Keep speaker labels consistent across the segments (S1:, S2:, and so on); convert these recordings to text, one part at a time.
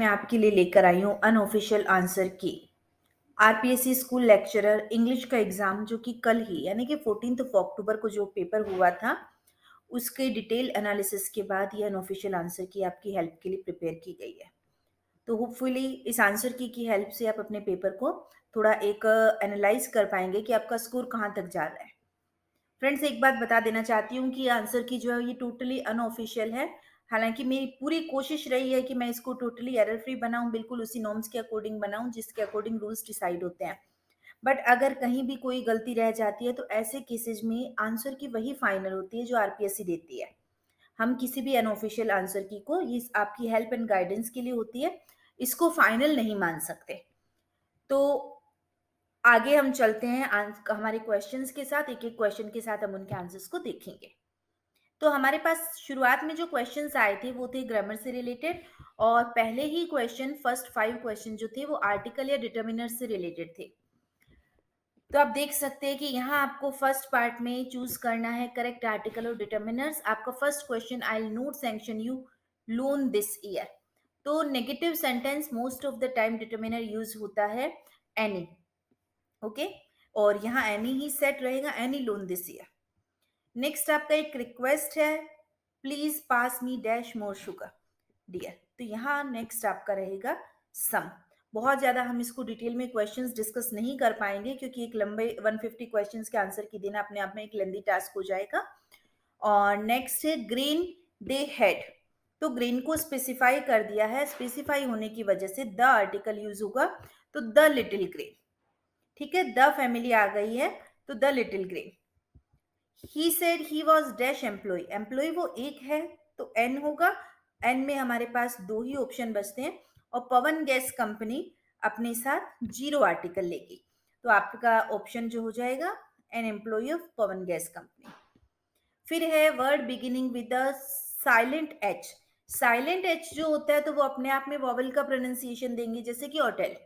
S1: मैं आपके लिए लेकर आई हूँ अनऑफिशियल आंसर की। आरपीएससी स्कूल लेक्चरर इंग्लिश का एग्जाम जो कि कल ही यानी कि 14 अक्टूबर को जो पेपर हुआ था, उसके डिटेल एनालिसिस के बाद ये अनऑफिशियल आंसर की आपकी हेल्प के लिए प्रिपेयर की गई है। तो होपफुली इस आंसर की हेल्प से आप अपने पेपर को थोड़ा एक एनालाइज कर पाएंगे कि आपका स्कोर कहाँ तक जा रहा है। फ्रेंड्स, एक बात बता देना चाहती हूँ कि आंसर की जो है ये टोटली अनऑफिशियल है। हालांकि मेरी पूरी कोशिश रही है कि मैं इसको टोटली एरर फ्री बनाऊं, बिल्कुल उसी नॉर्म्स के अकॉर्डिंग बनाऊं जिसके अकॉर्डिंग रूल्स डिसाइड होते हैं। बट अगर कहीं भी कोई गलती रह जाती है तो ऐसे केसेस में आंसर की वही फाइनल होती है जो आरपीएससी देती है। हम किसी भी अनऑफिशियल आंसर की को ये आपकी हेल्प एंड गाइडेंस के लिए होती है, इसको फाइनल नहीं मान सकते। तो आगे हम चलते हैं हमारे क्वेश्चंस के साथ। एक एक क्वेश्चन के साथ हम उनके आंसर्स को देखेंगे। तो हमारे पास शुरुआत में जो क्वेश्चंस आए थे वो थे ग्रामर से रिलेटेड, और पहले ही क्वेश्चन फर्स्ट 5 क्वेश्चन जो थे वो आर्टिकल या डिटर्मिनर से रिलेटेड थे। तो आप देख सकते हैं कि यहाँ आपको फर्स्ट पार्ट में चूज करना है करेक्ट आर्टिकल और डिटर्मिनर्स। आपका first question, I will not sanction you loan this year. तो negative sentence most of the time determiner use होता है एनी। ओके, और यहाँ एनी ही सेट रहेगा, any loan this year. Next आपका एक रिक्वेस्ट है, please pass me dash more sugar dear. तो यहाँ नेक्स्ट आपका रहेगा सम। बहुत ज्यादा हम इसको डिटेल में क्वेश्चंस डिस्कस नहीं कर पाएंगे क्योंकि एक लंबे 150 क्वेश्चंस के आंसर की देना अपने आप में एक लेंदी टास्क हो जाएगा। और नेक्स्ट है ग्रीन दे हेड। तो ग्रीन को स्पेसिफाई कर दिया है, स्पेसिफाई होने की वजह से द आर्टिकल यूज होगा, तो द लिटिल ग्रीन। ठीक है, द फैमिली आ गई है तो the little green. He said he was dash employ, employ वो एक है तो एन होगा। एन में हमारे पास दो ही ऑप्शन बचते हैं, और पवन गैस कंपनी अपने साथ 0 आर्टिकल लेगी, तो आपका ऑप्शन जो हो जाएगा an employ of Pawan gas company. फिर है word beginning with the silent H. Silent H जो होता है तो वो अपने आप में वॉवल का प्रोनाउंसिएशन देंगे, जैसे कि होटल,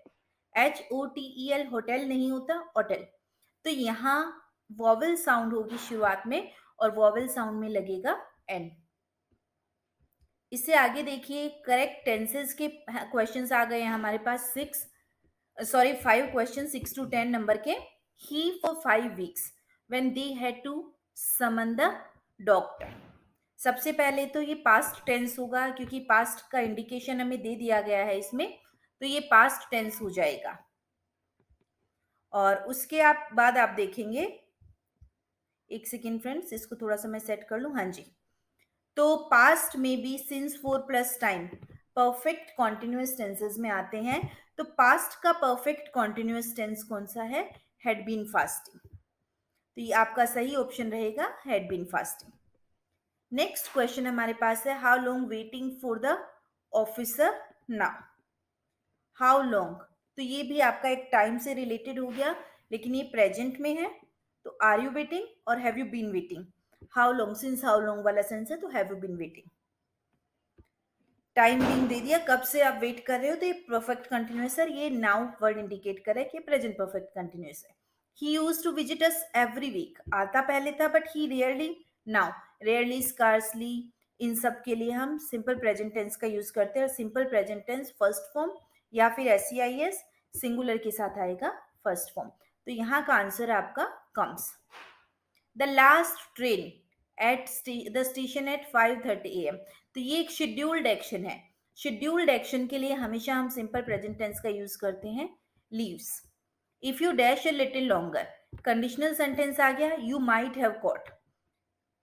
S1: HOTEL, होटल नहीं होता होटल। तो यहाँ वॉवल साउंड होगी शुरुआत में, और वॉवल साउंड में लगेगा एन। इससे आगे देखिए करेक्ट टेंसेस के क्वेश्चंस आ गए हैं हमारे पास 5 क्वेश्चन 6 to 10 नंबर के। He for 5 weeks when they had to summon the doctor. सबसे पहले तो ये पास्ट टेंस होगा क्योंकि पास्ट का इंडिकेशन हमें दे दिया गया है इसमें, तो ये पास्ट टेंस हो जाएगा। और उसके बाद आप देखेंगे, एक सेकेंड फ्रेंड्स, इसको थोड़ा सा मैं सेट कर लूं। हाँ जी, तो पास्ट में भी since 4+ time perfect continuous tenses में आते हैं। तो पास्ट का परफेक्ट कॉन्टिन्यूअस टेंस कौन सा है? Had been fasting. तो ये आपका सही ऑप्शन रहेगा, had been fasting. Next question हमारे पास है, how long waiting for the officer now. How long, तो ये भी आपका एक टाइम से रिलेटेड हो गया, लेकिन ये प्रेजेंट में है। तो आर यू वेटिंग और have you been waiting. How long, since how long वाला सेंस है तो have you been waiting. Time being दे दिया, कब से आप वेट कर रहे हो, तो ये परफेक्ट कंटिन्यूअस है। ये नाउ वर्ड इंडिकेट करे कि प्रेजेंट परफेक्ट कंटिन्यूअस है। He used to visit us every week, आता पहले था but he rarely, now rarely, scarcely, इन सब के लिए हम सिंपल प्रेजेंट टेंस का यूज करते हैं। और simple present tense first form या फिर SEIS सिंगुलर के साथ आएगा फर्स्ट फॉर्म। तो यहाँ का आंसर आपका comes. The last train at the station at 5:30 AM। तो ये एक शेड्यूल्ड एक्शन है। शेड्यूल्ड एक्शन के लिए हमेशा हम सिंपल प्रेजेंट टेंस का यूज करते हैं, leaves. If you dash a little longer, conditional sentence आ गया, you might have caught.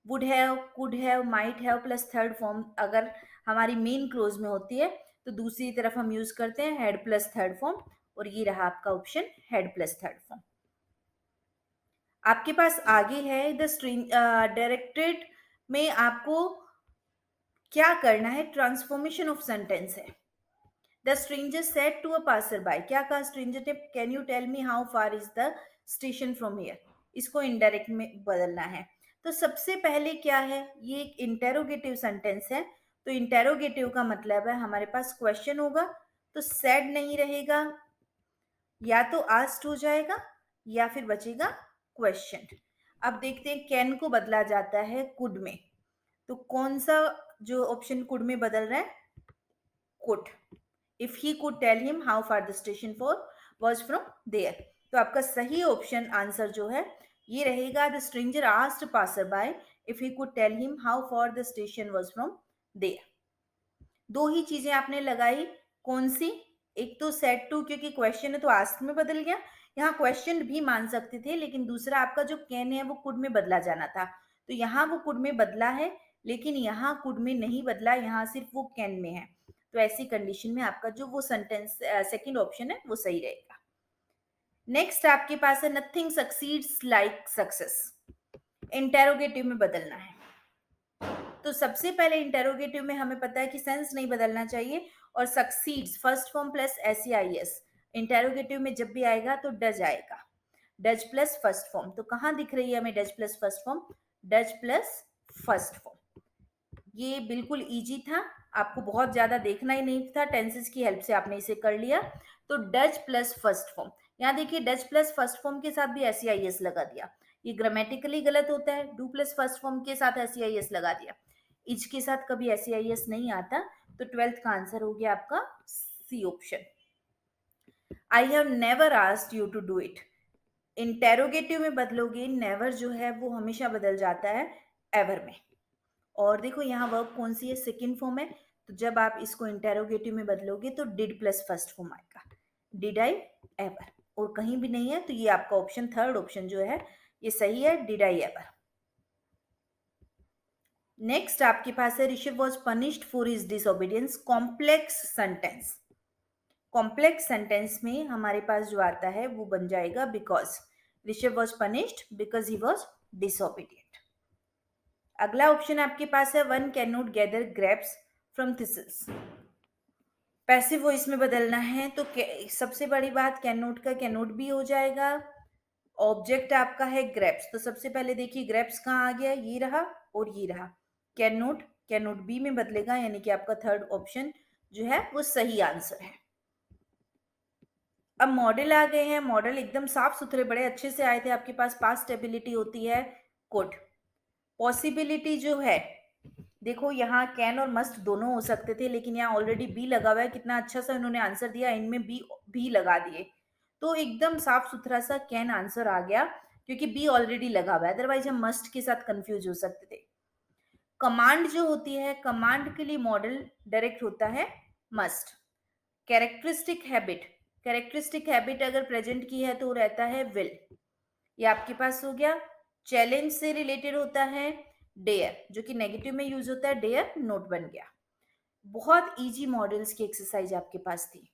S1: Would have, could have, might have plus third form अगर हमारी मेन क्लोज में होती है तो दूसरी तरफ हम यूज करते हैं हेड प्लस थर्ड फॉर्म, और ये रहा आपका option head plus third form. आपके पास आगे है द स्ट्रिंग डायरेक्टेड में आपको क्या करना है, ट्रांसफॉर्मेशन ऑफ सेंटेंस है। The stranger said to a passer by, क्या कहा स्ट्रेंजर ने, can you tell me how far is the station from here. इसको इनडायरेक्ट में बदलना है। तो सबसे पहले क्या है, ये एक इंटेरोगेटिव सेंटेंस है। तो इंटेरोगेटिव का मतलब है हमारे पास क्वेश्चन होगा, तो सेड नहीं रहेगा, या तो आस्क्ड हो जाएगा या फिर बचेगा क्वेश्चन। अब देखते हैं कैन को बदला जाता है कुड में, तो कौन सा जो ऑप्शन कुड में बदल रहा है, could. If he could tell him how far the station for was from there. तो आपका सही ऑप्शन आंसर जो है ये रहेगा, the stranger asked passer by if he could tell him how far the station was from there. दो ही चीजें आपने लगाई, कौन सी? एक तो सेट टू, क्योंकि क्वेश्चन है तो आस्क में बदल गया, यहाँ क्वेश्चन भी मान सकते थे, लेकिन दूसरा आपका जो कैन है वो कुड में बदला जाना था, तो यहाँ वो कुड में बदला है, लेकिन यहाँ कुड में नहीं बदला, यहाँ सिर्फ वो कैन में है। तो ऐसी कंडीशन में आपका जो वो सेंटेंस सेकंड ऑप्शन है वो सही रहेगा। नेक्स्ट आपके पास है nothing succeeds like success, interrogative में बदलना है। तो सबसे पहले इंटेरोगेटिव में हमें पता है कि सेंस नहीं बदलना चाहिए, और succeeds first form plus S, interrogative में जब भी आएगा तो डज आएगा, डज प्लस फर्स्ट फॉर्म। तो कहाँ दिख रही है हमें does plus first form? Does plus first form. ये बिल्कुल इजी था, आपको बहुत ज्यादा देखना ही नहीं था, टेंसेस की हेल्प से आपने इसे कर लिया। तो डज प्लस फर्स्ट फॉर्म, यहाँ देखिए डज प्लस फर्स्ट फॉर्म के साथ भी एस लगा दिया, ये ग्रामेटिकली गलत होता है। डू प्लस फर्स्ट फॉर्म के साथ एस लगा दिया, इज के साथ कभी एस नहीं आता। तो 12th का आंसर हो गया आपका C option. I have never asked you to do it, interrogative में बदलोगे, नेवर जो है वो हमेशा बदल जाता है एवर में। और देखो यहाँ वर्ब कौन सी है? सेकंड फॉर्म है, तो जब आप इसको इंटेरोगेटिव में बदलोगे तो डिड प्लस फर्स्ट फॉर्म आएगा, डिड आई एवर, और कहीं भी नहीं है, तो ये आपका ऑप्शन थर्ड ऑप्शन जो है ये सही है, डिड आई एवर। नेक्स्ट आपके पास है Rishabh was punished for his disobedience, complex sentence. Complex sentence में हमारे पास जो आता है वो बन जाएगा because, Rishabh was punished because he was disobedient. अगला ऑप्शन आपके पास है one can not gather grapes from thistles, passive voice में बदलना है, तो सबसे बड़ी बात कैन नॉट का कैन नॉट भी हो जाएगा। ऑब्जेक्ट आपका है ग्रेप्स, तो सबसे पहले देखिए ग्रेप्स कहाँ आ गया, ये रहा और ये रहा, कैन नॉट बी में बदलेगा, यानी कि आपका थर्ड ऑप्शन जो है वो सही आंसर है। अब मॉडल आ गए हैं, मॉडल एकदम साफ सुथरे बड़े अच्छे से आए थे आपके पास। पास्ट एबिलिटी होती है कुड, पॉसिबिलिटी जो है देखो यहाँ कैन और मस्ट दोनों हो सकते थे, लेकिन यहाँ ऑलरेडी बी लगा हुआ है, कितना अच्छा सा इन्होंने आंसर दिया, इनमें बी भी लगा दिए, तो एकदम साफ सुथरा सा कैन आंसर आ गया, क्योंकि बी ऑलरेडी लगा हुआ है, अदरवाइज हम मस्ट के साथ कंफ्यूज हो सकते थे। कमांड जो होती है, कमांड के लिए मॉडल डायरेक्ट होता है मस्ट। कैरेक्टरिस्टिक हैबिट अगर प्रेजेंट की है तो रहता है विल, ये आपके पास हो गया। चैलेंज से रिलेटेड होता है डेयर, जो कि नेगेटिव में यूज होता है, डेयर नोट बन गया। बहुत इजी मॉडल्स की एक्सरसाइज आपके पास थी।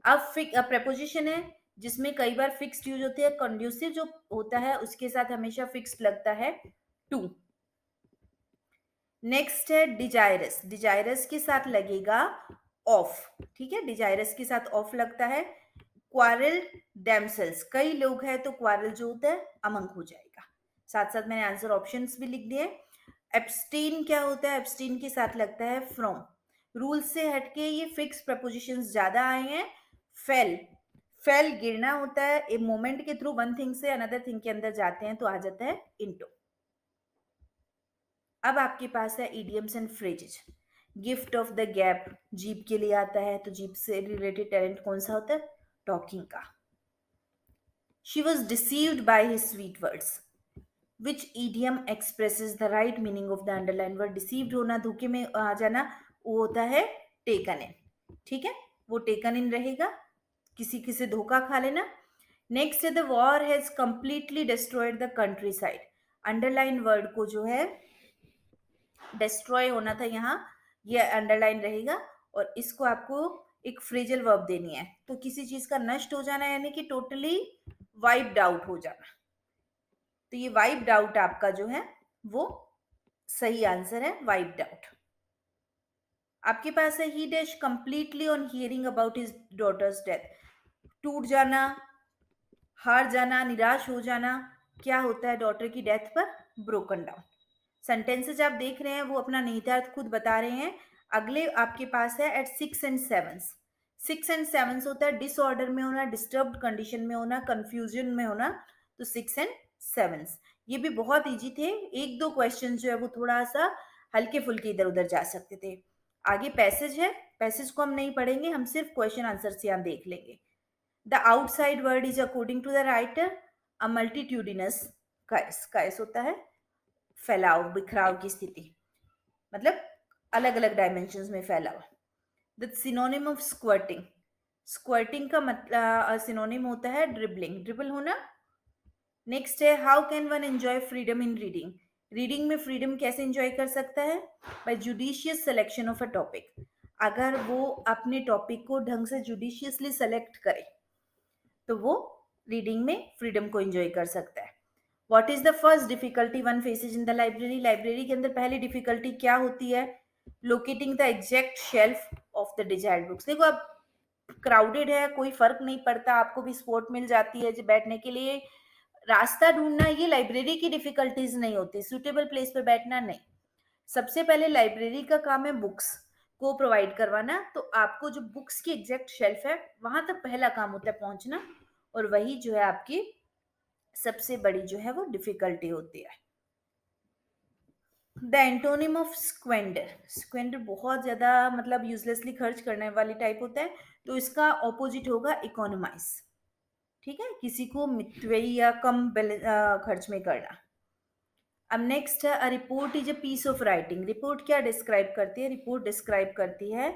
S1: अब प्रेपोजिशन है जिसमें कई बार फिक्स्ड यूज होती है, कंड्यूसिव जो होता है उसके साथ हमेशा फिक्स्ड लगता है टू। नेक्स्ट है डिजायरस, डिजायरस के साथ लगेगा ऑफ, ठीक है, डिजायरस के साथ ऑफ लगता है। क्वारल डैमसेल्स, कई लोग हैं तो क्वारल जो होता है अमंग हो जाएगा। साथ साथ मैंने आंसर ऑप्शंस भी लिख दिए। एब्सटेन क्या होता है? एब्सटेन के साथ लगता है फ्रॉम। रूल से हटके ये फिक्स प्रपोजिशंस ज्यादा आए हैं। फेल, फेल गिरना होता है, ए मोमेंट के थ्रू वन थिंग से अनदर थिंग के अंदर जाते हैं तो आ जाता है इनटू। अब आपके पास है idioms and phrases. Gift of the gap, jeep के लिए आता है, तो जीप से रिलेटेड टैलेंट कौन सा होता है? टॉकिंग का। She was deceived by his sweet words, which idiom expresses the right meaning of the underline word. Deceived होना, धोखे में आ जाना, वो होता है टेकन इन, ठीक है, वो टेकन इन रहेगा, किसी से धोखा खा लेना। नेक्स्ट है the war has completely destroyed the country side, underline word को जो है डिस्ट्रॉय होना था यहाँ, ये अंडरलाइन रहेगा, और इसको आपको एक फ्रेजल वर्ब देनी है, तो किसी चीज का नष्ट हो जाना यानी कि टोटली वाइप्ड आउट हो जाना, तो ये वाइप्ड आउट आपका जो है वो सही आंसर है, वाइप्ड आउट। आपके पास है he dash completely on hearing about his daughter's death, टूट जाना, हार जाना, निराश हो जाना, क्या होता है डॉटर की डेथ पर? Broken down. सेंटेंसेज आप देख रहे हैं वो अपना निहितार्थ खुद बता रहे हैं। अगले आपके पास है एट 6 and 7। 6 and 7 होता है डिसऑर्डर में होना, डिस्टर्ब्ड कंडीशन में होना, कंफ्यूजन में होना, तो 6 and 7। ये भी बहुत इजी थे, एक दो क्वेश्चन जो है वो थोड़ा सा हल्के फुल्के इधर उधर जा सकते थे। आगे पैसेज है, पैसेज को हम नहीं पढ़ेंगे, हम सिर्फ क्वेश्चन आंसर से यहाँ देख लेंगे। The outside world is according to the writer a multitudinous chaos. Chaos होता है फैलाव, बिखराव की स्थिति, मतलब अलग अलग डायमेंशंस में फैला हुआ। The synonym of squirting, squirting का मतलब सिनोनिम होता है ड्रिबलिंग, ड्रिबल होना। नेक्स्ट है how can one enjoy freedom in reading, reading में फ्रीडम कैसे एंजॉय कर सकता है? By judicious selection of a topic, अगर वो अपने टॉपिक को ढंग से जुडिशियसली सेलेक्ट करे तो वो रीडिंग में फ्रीडम को एंजॉय कर सकता है। What is the first difficulty one faces in the library, library के अंदर पहली डिफिकल्टी क्या होती है? Locating the exact shelf of the desired books. देखो अब क्राउडेड है, कोई फर्क नहीं पड़ता, आपको भी स्पॉट मिल जाती है जो बैठने के लिए, रास्ता ढूंढना ये लाइब्रेरी की डिफिकल्टीज नहीं होती, सुटेबल प्लेस पर बैठना नहीं। सबसे पहले लाइब्रेरी का काम है बुक्स को प्रोवाइड करवाना, तो आपको जो बुक्स की एग्जैक्ट शेल्फ है वहां तक पहला काम होता है पहुंचना, और वही जो है आपकी सबसे बड़ी जो है वो डिफिकल्टी होती है। The antonym of squander, squander बहुत ज्यादा मतलब यूजलेसली खर्च करने वाली टाइप होता है, तो इसका ऑपोजिट होगा इकोनोमाइज। ठीक है, किसी को मितव्ययी या कम खर्च में करना। अब नेक्स्ट है a report is a piece of writing. Report क्या डिस्क्राइब करती है? रिपोर्ट डिस्क्राइब करती है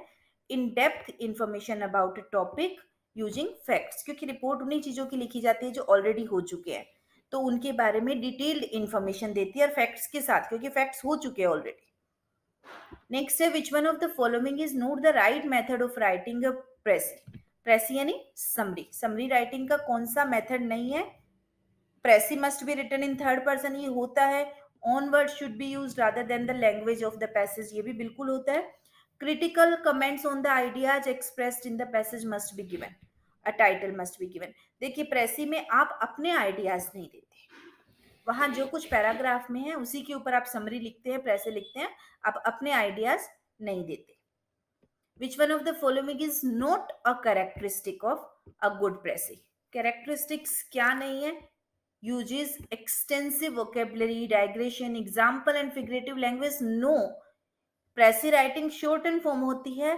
S1: in depth information about a topic using facts, क्योंकि रिपोर्ट उन्हीं चीजों की लिखी जाती है जो ऑलरेडी हो चुके हैं, तो उनके बारे में डिटेल्ड इंफॉर्मेशन देती है और फैक्ट्स के साथ, क्योंकि फैक्ट्स हो चुके हैं ऑलरेडी। नेक्स्ट है which one of the following is not the right method of writing a precis, precis यानी समरी, समरी राइटिंग का कौन सा मेथड नहीं है? Precis must be written in third person, ये होता है। Own word should be use rather than the language of the passage, ये भी बिल्कुल होता है। Critical comments on the ideas expressed in the passage must be given, a title must be given. देखिए precis में आप अपने आइडियाज नहीं देते, वहां जो कुछ पैराग्राफ में है उसी के ऊपर आप समरी लिखते हैं, प्रेसी लिखते हैं, आप अपने आइडियाज नहीं देते। Which one of the following is not a characteristic of a good pressy? Characteristics क्या नहीं है? Uses extensive vocabulary, digression, example and figurative language? No. Pressy writing short and form होती है,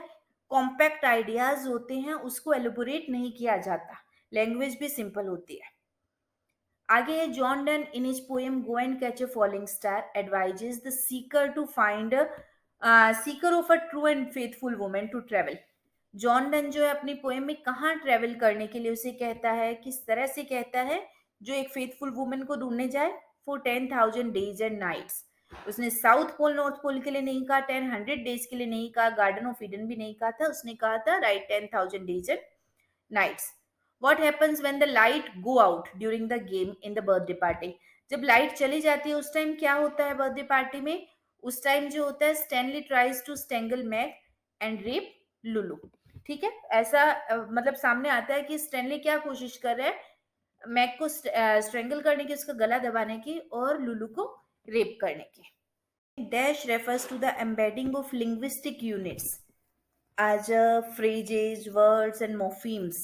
S1: compact ideas होते हैं, उसको elaborate नहीं किया जाता, language भी simple होती है। आगे है John Donne in his poem go and catch a falling star advises the seeker to find seeker of a true and faithful women to travel. John Donne जो है अपनी पोएम में कहाँ ट्रेवल करने के लिए उसे कहता है, किस तरह से कहता है, जो एक फेथफुल वुमेन को ढूंढने जाए फॉर 10,000 डेज एंड नाइट्स। उसने साउथ पोल नॉर्थ पोल के लिए नहीं कहा, 10 डेज के लिए नहीं कहा, गार्डन ऑफ ईडन भी नहीं कहा था, उसने कहा था ride 10,000 days and nights. What happens when the light go out during the game in the birthday party? जब लाइट चली जाती है उस टाइम क्या होता है बर्थडे पार्टी में? उस टाइम जो होता है Stanley tries to strangle Meg and rape Lulu. ठीक है, ऐसा मतलब सामने आता है कि स्टैनली क्या कोशिश कर रहा है, मैग को स्ट्रेंगल करने की, उसका गला दबाने की, और लुलू को रेप करने की। Dash refers to the embedding of linguistic units as phrases, words and morphemes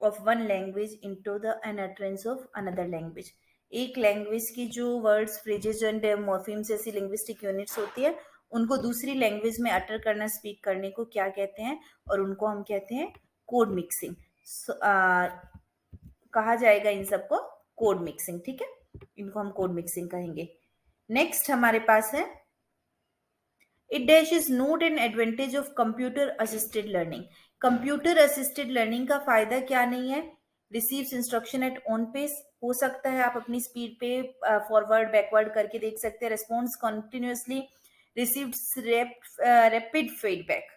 S1: of one language into the an utterance of another language। एक लैंग्वेज की जो वर्ड्स, फ्रेजेस एंड मॉर्फीम्स जैसी लिंग्विस्टिक यूनिट्स होती है, उनको दूसरी लैंग्वेज में अटर करना, स्पीक करने को क्या कहते हैं? और उनको हम कहते हैं कोड मिक्सिंग। कहा जाएगा इन सबको कोड मिक्सिंग। ठीक है, इनको हम कोड मिक्सिंग कहेंगे। नेक्स्ट हमारे पास है it dash is not an advantage of computer assisted learning. Computer assisted learning का फायदा क्या नहीं है? Receives instruction at own pace, हो सकता है आप अपनी स्पीड पे फॉरवर्ड बैकवर्ड करके देख सकते हैं। Response continuously, receives rapid feedback,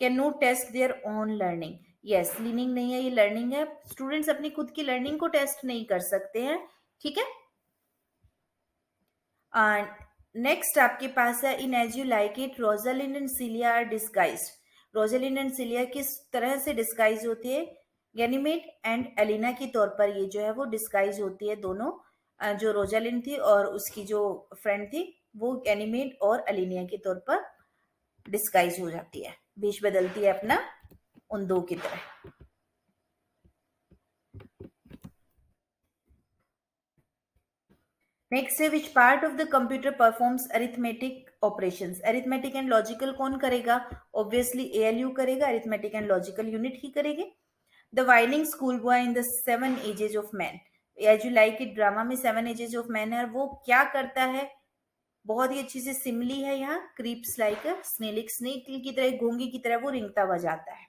S1: can not test their own learning. Yes, learning नहीं है, ये लर्निंग है, स्टूडेंट्स अपनी खुद की लर्निंग को टेस्ट नहीं कर सकते हैं। ठीक है, नेक्स्ट आपके पास है in as you like It Rosalind and Celia are disguised. Rosalind and Celia किस तरह से डिस्गाइज होती है? गैनीमेड एंड एलिना के तौर पर ये जो है वो डिस्गाइज होती है दोनों। जो रोजालिन थी और उसकी जो फ्रेंड थी वो गैनीमेड और एलिनिया के तौर पर डिस्गाइज हो जाती है, भेष बदलती है अपना उन दो की तरह। नेक्स्ट है which part of the computer performs arithmetic operations. Arithmetic and logical कौन करेगा? ऑब्वियसली एएलयू करेगा, अरिथमेटिक एंड लॉजिकल यूनिट ही करेगी। The wailing school boy in the seven ages of man, as you like it drama में seven ages of man है, वो क्या करता है? बहुत ही अच्छी सी सिमली है यहाँ, क्रीप्स लाइक अ स्नेल, एक स्नेक की तरह, घोंगी की तरह वो रिंगता हुआ जाता है।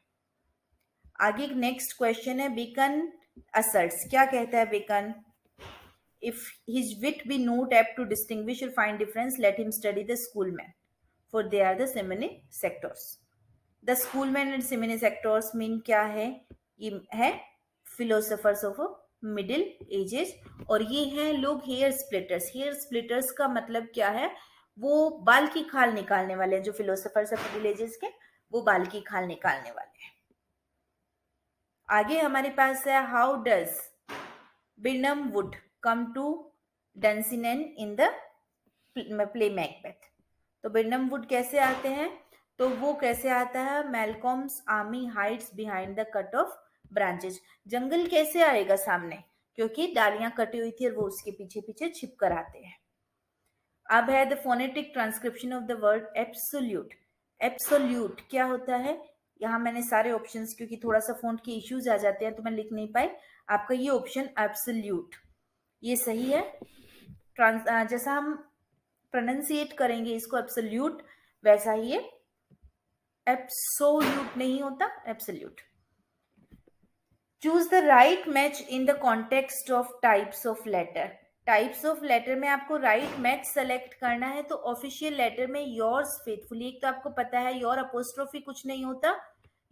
S1: आगे नेक्स्ट क्वेश्चन है बेकन असर्ट्स, क्या कहता है bacon? If his wit be not apt to distinguish or find difference, let him study the schoolmen, for they are the semini sectors. The schoolmen and semini sectors mean क्या है? ये है philosophers of middle ages, और ये हैं लोग hair splitters. Hair splitters का मतलब क्या है? वो बाल की खाल निकालने वाले हैं, जो फिलोसोफर्स ऑफ मिडिल एजेस के, वो बाल की खाल निकालने वाले हैं। आगे हमारे पास है how does Birnam Wood come to Dunsinane in the play Macbeth। तो बिर्नम वुड कैसे आते हैं? तो वो कैसे आता है? Malcolm's army hides behind the cut off branches. जंगल कैसे आएगा सामने? क्योंकि डालियां कटी हुई थी और वो उसके पीछे पीछे छिप कर आते हैं। अब है the phonetic transcription of the word absolute. Absolute क्या होता है? यहाँ मैंने सारे ऑप्शंस, क्योंकि थोड़ा सा फोंट के इश्यूज आ जाते हैं तो मैं लिख नहीं पाई, आपका ये ऑप्शन एब्सोल्यूट ये सही है। जैसा हम प्रोनाउंसिएट करेंगे इसको एब्सोल्यूट, वैसा ही ये एब्सोल्यूट नहीं होता, absolute. Choose the right match in the context of types of letter. Types of letter में आपको राइट मैच सेलेक्ट करना है, तो ऑफिशियल लेटर में योर्स फेथफुली, एक तो आपको पता है योर अपोस्ट्रोफी कुछ नहीं होता,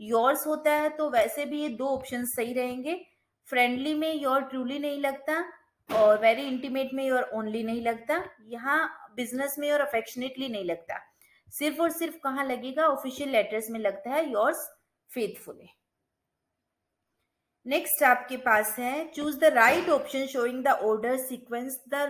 S1: योर्स होता है, तो वैसे भी ये दो ऑप्शन सही रहेंगे। फ्रेंडली में योर ट्रूली नहीं लगता, और वेरी इंटीमेट में योर ओनली नहीं लगता, यहाँ बिजनेस में योर अफेक्शनेटली नहीं लगता, सिर्फ और सिर्फ कहाँ लगेगा? ऑफिशियल लेटर्स में लगता है योर्स फेथफुली। नेक्स्ट आपके पास है choose the right option showing the order sequence the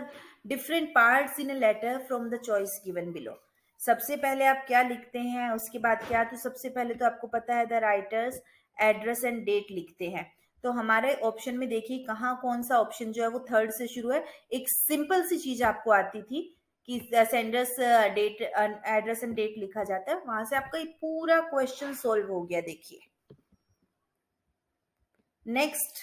S1: different parts in a letter from the choice given below. सबसे पहले आप क्या लिखते हैं, उसके बाद क्या? तो सबसे पहले तो आपको पता है the writer's address and date लिखते हैं। तो हमारे ऑप्शन में देखिए कहाँ कौन सा ऑप्शन जो है वो थर्ड से शुरू है। एक सिंपल सी चीज आपको आती थी कि sender's date address and date लिखा जाता है, वहां से आपका ये पूरा क्वेश्चन सोल्व हो गया। देखिए next,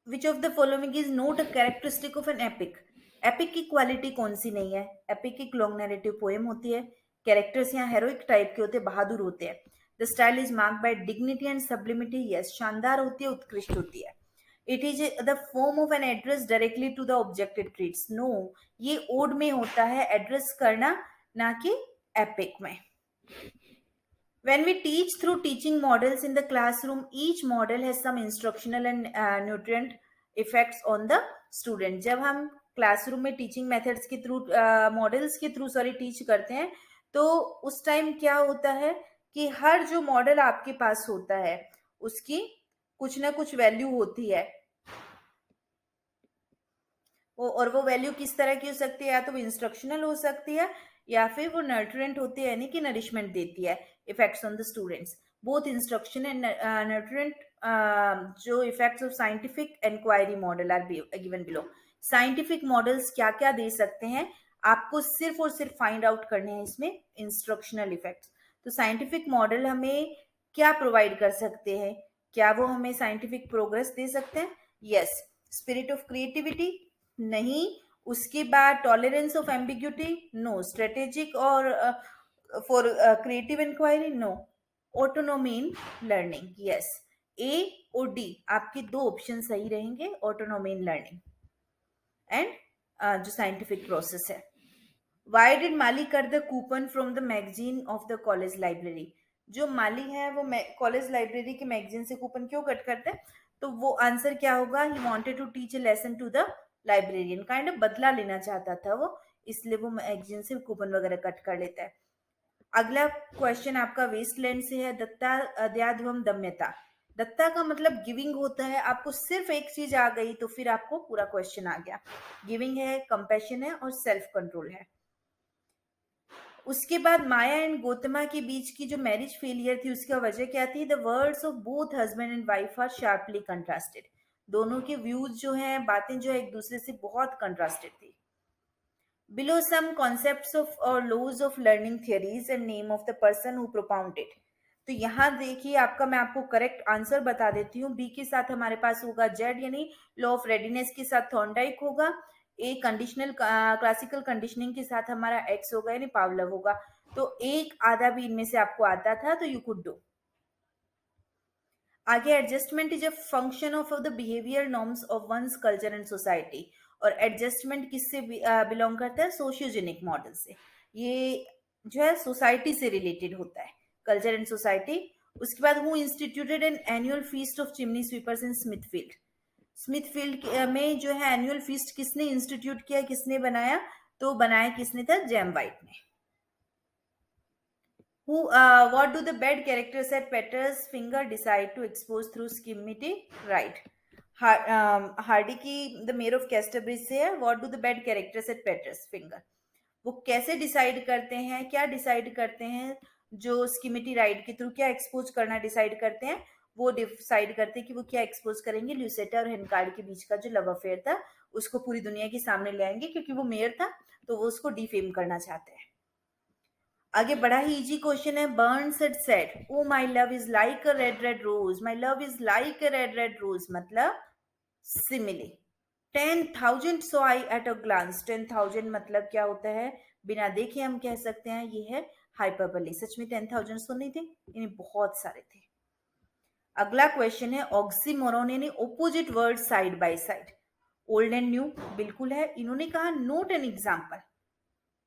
S1: which of the following is not a characteristic of an epic. Epic की क्वालिटी कौन सी नहीं है? एपिक एक लॉन्ग नैरेटिव पोएम होती है, कैरेक्टर्स यहाँ हेरोइक टाइप के होते हैं, बहादुर होते हैं। The style is marked by dignity and sublimity, yes शानदार होती है, उत्कृष्ट होती है। It is the form of an address directly to the objective treats, no ये ओड में होता है एड्रेस करना, ना कि एपिक में। When we teach through teaching models in the classroom, each model has some instructional and nutrient effects on the student. जब हम क्लासरूम में टीचिंग मेथड्स के थ्रू मॉडल्स के थ्रू टीच करते हैं, तो उस टाइम क्या होता है कि हर जो मॉडल आपके पास होता है उसकी कुछ ना कुछ वैल्यू होती है, और वो वैल्यू किस तरह की हो सकती है? या तो वो इंस्ट्रक्शनल हो सकती है, या फिर वो नर्ट्रेंट होती है, यानी कि नरिशमेंट देती है। Effects on the students, both instruction and nurturant, जो effects of scientific inquiry model are given below. Scientific models क्या क्या दे सकते हैं, आपको सिर्फ और सिर्फ फाइंड आउट करने हैं इसमें इंस्ट्रक्शनल इफेक्ट्स। तो साइंटिफिक मॉडल हमें क्या प्रोवाइड कर सकते हैं? क्या वो हमें साइंटिफिक प्रोग्रेस दे सकते हैं? यस। स्पिरिट ऑफ क्रिएटिविटी नहीं। उसके बाद tolerance of ambiguity, no. Strategic और for creative inquiry, no. Autonomy in learning, yes. A और डी आपके दो ऑप्शन सही रहेंगे, ऑटोनॉमी इन लर्निंग एंड जो साइंटिफिक प्रोसेस है। Why did mali cut the coupon from the magazine of the college library. जो माली है वो कॉलेज लाइब्रेरी के मैगजीन से कूपन क्यों कट करते हैं? तो वो आंसर क्या होगा? He wanted to teach a lesson to the librarian, kind of बदला लेना चाहता था वो, इसलिए वो मैगजीन से कूपन वगैरह कट कर लेता है। अगला क्वेश्चन आपका वेस्टलैंड से है। दत्ता अद्याध्वम दम्यता। दत्ता का मतलब गिविंग होता है। आपको सिर्फ एक चीज आ गई तो फिर आपको पूरा क्वेश्चन आ गया। गिविंग है, कंपैशन है और सेल्फ कंट्रोल है। उसके बाद माया एंड गौतमा के बीच की जो मैरिज फेलियर थी उसका वजह क्या थी? The words of both husband and wife are sharply contrasted. दोनों के व्यूज जो हैं, बातें जो है एक दूसरे से बहुत कंट्रास्टेड थी। Below some concepts of or laws of learning theories and name of the person who propounded. तो यहाँ देखिए आपका, मैं आपको करेक्ट आंसर बता देती हूँ। बी के साथ हमारे पास होगा जेड, यानी लॉ ऑफ रेडीनेस के साथ थॉर्नडाइक होगा। ए कंडीशनल क्लासिकल कंडीशनिंग के साथ हमारा एक्स होगा, यानी पावलव होगा। तो एक आधा भी इनमें से आपको आता था तो यू कुड डू। आगे, adjustment is a function of the behaviour norms of one's culture and society. और एडजस्टमेंट किससे बिलोंग करता है? सोशियोजेनिक मॉडल से। ये जो है सोसाइटी से रिलेटेड होता है, कल्चर एंड सोसाइटी। उसके बाद who instituted an annual feast of chimney sweepers in Smithfield. Smithfield में जो है एनुअल फीस्ट किसने इंस्टीट्यूट किया, किसने बनाया? तो बनाया किसने था? जेम वाइट ने। What do the bed characters at Peter's finger decide to expose through schematic? Right. Hardy की द मेयर ऑफ कैस्टरब्रिज से है, what do the bad characters at Peter's Finger. वो कैसे डिसाइड करते हैं, क्या डिसाइड करते हैं? जो स्कीमेटी राइड के थ्रू क्या एक्सपोज करना डिसाइड करते हैं, वो डिसाइड करते हैं कि वो क्या एक्सपोज करेंगे। ल्यूसेटा और हेनकार्ड के बीच का जो लव अफेयर था उसको पूरी दुनिया के सामने ले आएंगे, क्योंकि वो मेयर था तो वो उसको डिफेम करना चाहते हैं। आगे बड़ा ही इजी क्वेश्चन है। Burns had said, "Oh, my love is like a red red rose. My love is like a red red rose." मतलब सिमिले। 10,000 saw I at a glance. 10,000 मतलब क्या होता है? बिना देखे हम कह सकते हैं ये है हाइपरबोले। सच में 10,000 तो नहीं थे, इन्हें बहुत सारे थे। अगला क्वेश्चन है ऑक्सीमोरोन, यानी opposite ward side by side. Old and new बिल्कुल है। इन्होंने कहा नोट एन एग्जाम्पल।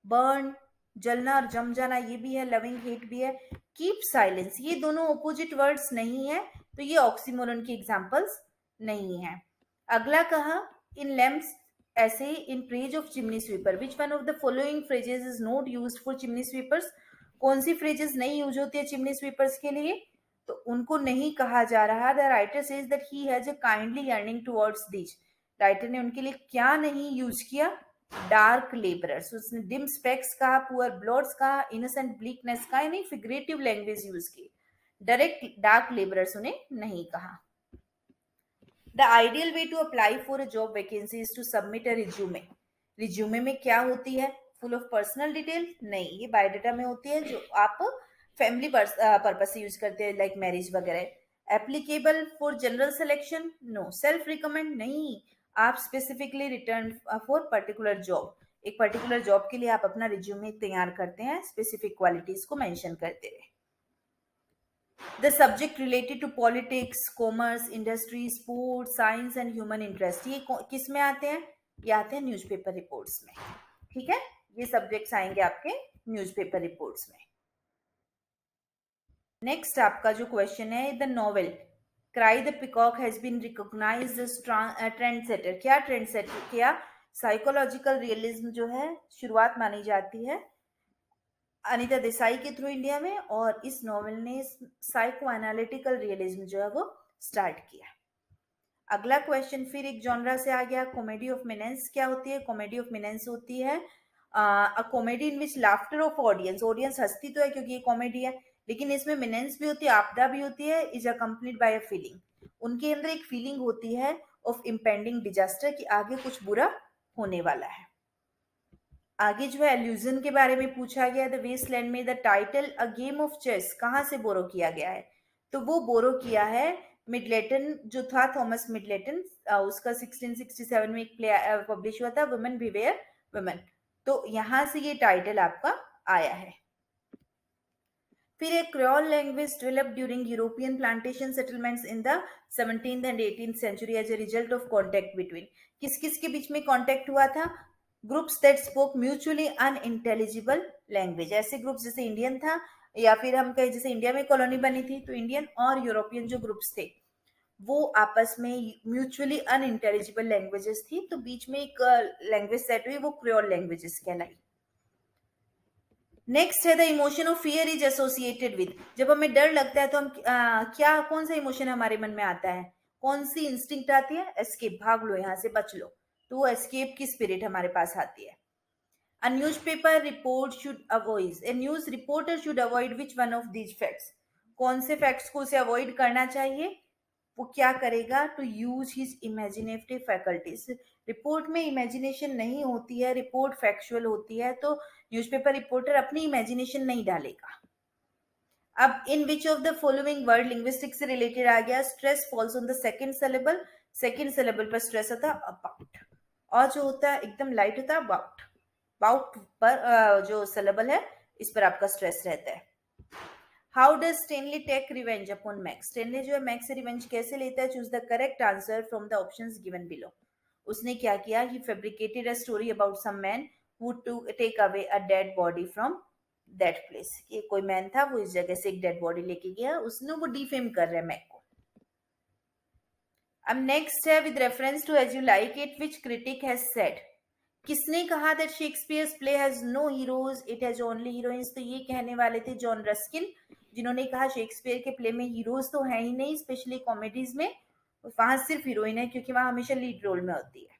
S1: बर्न, जलना और जम जाना, ये भी है। लविंग, हेट भी है। कीप साइलेंस, ये दोनों ऑपोजिट वर्ड्स नहीं है, तो ये ऑक्सीमोरन की एग्जांपल्स नहीं है। अगला कहा इन लेम्स ऐसे in praise of chimney sweeper, which one of the following phrases is not used for chimney sweepers. कौन सी फ्रेजेस नहीं यूज होती है चिमनी स्वीपर्स के लिए? तो उनको नहीं कहा जा रहा। The writer says that he has a kindly yearning towards these. Writer ने उनके लिए क्या नहीं यूज किया? Dark labourers. उसने डिम स्पेक्स कहा, पुअर ब्लॉट्स कहा, इनोसेंट ब्लीकनेस कहा, यानी फिगरेटिव लैंग्वेज यूज की। डायरेक्ट डार्क लेबरर्स उन्हें नहीं कहा। The ideal way to apply for a job vacancy is to submit a resume. Resume में क्या होती है? Full of personal detail? नहीं, ये बायोडाटा में होती है जो आप फैमिली पर्पज से यूज करते हैं, लाइक मैरिज वगैरह। Applicable for general selection? No. Self recommend? नहीं, आप specifically return for particular job. एक पर्टिकुलर जॉब के लिए आप अपना रिज्यूमे तैयार करते हैं स्पेसिफिक क्वालिटीज को मेंशन करते हुए। The subject related to politics, commerce, industry, sports, science and human interest, ये किस में आते हैं? ये आते हैं न्यूज़पेपर रिपोर्ट्स में। ठीक है, ये सब्जेक्ट्स आएंगे आपके न्यूज़पेपर रिपोर्ट्स में। नेक्स्ट आपका जो क्वेश्चन है, the novel Cry the Peacock has been recognised trend setter. क्या ट्रेंड सेटर किया? साइकोलॉजिकल रियलिज्म जो है शुरुआत मानी जाती है अनीता देसाई के थ्रू इंडिया में, और इस नॉवेल ने साइको एनालिटिकल रियलिज्म जो है वो स्टार्ट किया। अगला क्वेश्चन फिर एक जॉनरा से आ गया, कॉमेडी ऑफ मिनेंस। क्या होती है? कॉमेडी ऑफ मिनेंस होती है a comedy in which laughter of audience, audience हंसती तो है क्योंकि ये कॉमेडी है, लेकिन इसमें मिनेंस भी होती है, आपदा भी होती है, is accompanied by a feeling. उनके अंदर एक फीलिंग होती है ऑफ इम्पेंडिंग डिजास्टर, कि आगे कुछ बुरा होने वाला है। आगे जो है एल्यूजन के बारे में पूछा गया। द वेस्टलैंड में the title a game of chess कहाँ से बोरो किया गया है? तो वो बोरो किया है मिडलेटन जो था, थॉमस मिडलेटन, उसका 1667 में एक प्ले पब्लिश हुआ था, वुमेन बिवेयर वुमेन। तो यहां से ये टाइटल आपका आया है। फिर एक creole language developed during European plantation settlements in the 17th and 18th century as a result of contact between. किस किस के बीच में कॉन्टेक्ट हुआ था? Groups that spoke mutually unintelligible language. ऐसे ग्रुप्स जैसे इंडियन था, या फिर हम कहें जैसे इंडिया में कॉलोनी बनी थी तो इंडियन और यूरोपियन जो ग्रुप्स थे वो आपस में म्यूचुअली अनइंटेलिजिबल लैंग्वेजेस थी, तो बीच में एक लैंग्वेज सेट हुई, वो क्रियोल लैंग्वेजेस कहलाई। नेक्स्ट है the emotion of fear is associated with. जब हमें डर लगता है तो हम क्या कौन सा इमोशन हमारे मन में आता है? कौन सी इंस्टिंक्ट आती है? एस्केप, भाग लो यहाँ से, बच लो। तो वो एस्केप की स्पिरिट हमारे पास आती है। A newspaper report should avoid, a news reporter should avoid which one of these facts? कौन से फैक्ट्स को उसे अवॉइड करना चाहिए? वो क्या करेगा? To use his imaginative faculties. Report में इमेजिनेशन नहीं होती है, रिपोर्ट फैक्चुअल होती है, तो न्यूज़पेपर रिपोर्टर अपनी इमेजिनेशन नहीं डालेगा। अब in which of the following word linguistic से रिलेटेड आ गया? Stress falls on the second syllable. Second syllable पर स्ट्रेस होता है अबाउट, और जो होता है एकदम लाइट होता है अबाउट। अबाउट पर जो सिलेबल है इस पर आपका स्ट्रेस रहता है। How does Stanley take revenge upon Max? Stanley जो है मैक्स से रिवेंज कैसे लेता है? Choose the correct answer from the options given below. उसने क्या किया? He fabricated a story about some man who to take away a dead body from that place। ये कोई मैन था, वो इस जगह से एक डेड बॉडी लेके गया, उसने वो डिफेम कर रहा है मैक को। अब नेक्स्ट है with reference to as you like it, which critic has said. किसने कहा that Shakespeare's play has no heroes it has only heroines? तो ये कहने वाले थे जॉन रस्किन, जिन्होंने कहा शेक्सपियर के प्ले में हीरोज तो है ही नहीं, स्पेशली कॉमेडीज में वहां सिर्फ हीरोइन है, क्योंकि वहां हमेशा लीड रोल में होती है।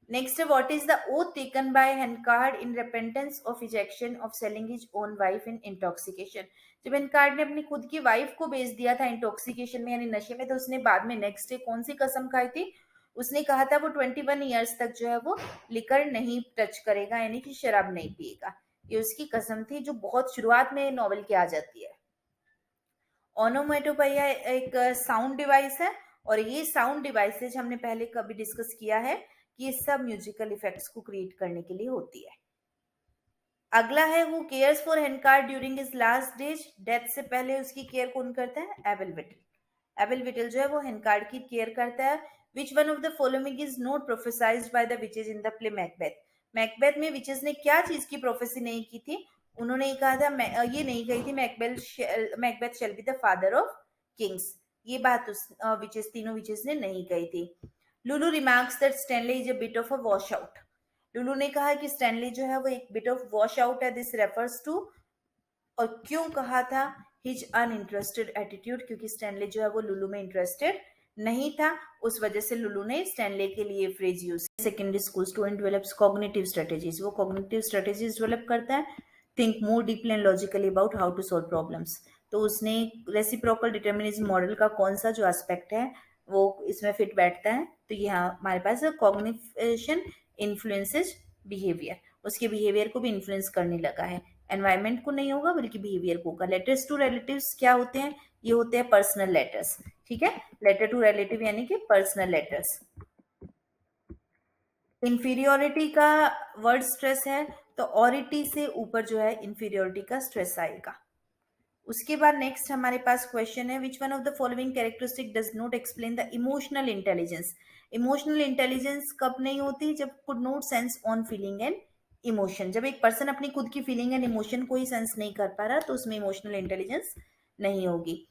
S1: Next, what is the oath taken by Hencard in repentance of ejection of selling his own wife in intoxication? जब हेनकार्ड ने अपनी खुद की वाइफ को बेच दिया था इंटॉक्सिकेशन में यानी नशे में, तो उसने बाद में नेक्स्ट डे कौन सी कसम खाई थी? उसने कहा था वो 21 ईयर्स तक जो है वो लिकर नहीं टच करेगा, यानी कि शराब नहीं पिएगा। ये उसकी कसम थी, जो बहुत शुरुआत में नॉवेल की आ जाती है। ओनोमेटोपोइया एक साउंड डिवाइस है, और ये साउंड डिवाइसेज हमने पहले कभी डिस्कस किया है कि ये सब म्यूजिकल इफेक्ट्स को क्रिएट करने के लिए होती है। अगला है who cares for Henchard during his last days? Death से पहले उसकी केयर कौन करता है? Abel whittle. एबेल विटल जो है वो हेनकार्ड की केयर करता है। Which one of the following is not prophesized by the witches in the play Macbeth? Macbeth में विचेज ने क्या चीज की प्रोफेसी नहीं की थी? उन्होंने ये कहा था, ये नहीं कही थी Macbeth shall be the father of Kings. ये बात उस विचेज, तीनों विचेज ने नहीं कही थी। Lulu remarks that Stanley is a bit of a wash out. Lulu ने कहा कि स्टैनली जो है वो एक बिट ऑफ वॉश आउट है। दिस रेफर्स टू, और क्यों कहा था? हिज अनइंटरेस्टेड एटीट्यूड, क्योंकि स्टैनली जो है वो लुलू में इंटरेस्टेड नहीं था, उस वजह से लुलू ने स्टैनली के लिए phrase use. Secondary school student develops cognitive strategies. वो कॉग्निटिव स्ट्रेटेजीज डेवलप करता है, think more deeply and logically about how to solve problems. तो उसने रेसिप्रोकल डिटर्मिनिज्म मॉडल का कौन सा जो एस्पेक्ट है वो इसमें फिट बैठता है? तो यहाँ हमारे पास कॉग्निशन इन्फ्लुएंसेस बिहेवियर, उसके बिहेवियर को भी इन्फ्लुएंस करने लगा है। एनवायरमेंट को नहीं होगा बल्कि बिहेवियर को होगा। लेटर्स टू रिलेटिव्स क्या होते हैं? ये होते हैं पर्सनल लेटर्स। ठीक है, लेटर टू रिलेटिव यानी कि पर्सनल लेटर्स। इंफीरियोरिटी का वर्ड स्ट्रेस है, तो ऑरिटी से ऊपर जो है इंफीरियोरिटी का स्ट्रेस आएगा। उसके बाद नेक्स्ट हमारे पास क्वेश्चन है, which one of the following characteristic does not explain the emotional intelligence? Emotional intelligence कब नहीं होती? जब could not sense on feeling and emotion. जब एक पर्सन अपनी खुद की फीलिंग एंड इमोशन को ही सेंस नहीं कर पा रहा, तो उसमें इमोशनल इंटेलिजेंस नहीं होगी।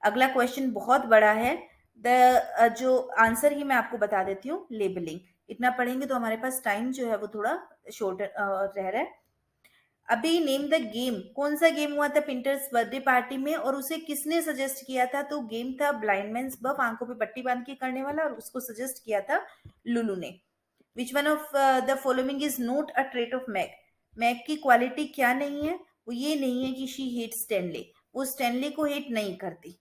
S1: अगला क्वेश्चन बहुत बड़ा है, द जो आंसर ही मैं आपको बता देती हूँ, लेबलिंग। इतना पढ़ेंगे तो हमारे पास टाइम जो है वो थोड़ा शॉर्ट रह रहा है। अभी नेम द गेम, कौन सा गेम हुआ था पिंटर्स बर्थडे पार्टी में, और उसे किसने सजेस्ट किया था? तो गेम था ब्लाइंड मैन्स बफ, आंखों पे पट्टी बांध के करने वाला, और उसको सजेस्ट किया था लुलू ने। Which one of the following is not a trait of Mac? Mac की क्वालिटी क्या नहीं है? वो ये नहीं है कि शी हेट स्टैनली, वो स्टैनली को हेट नहीं करती।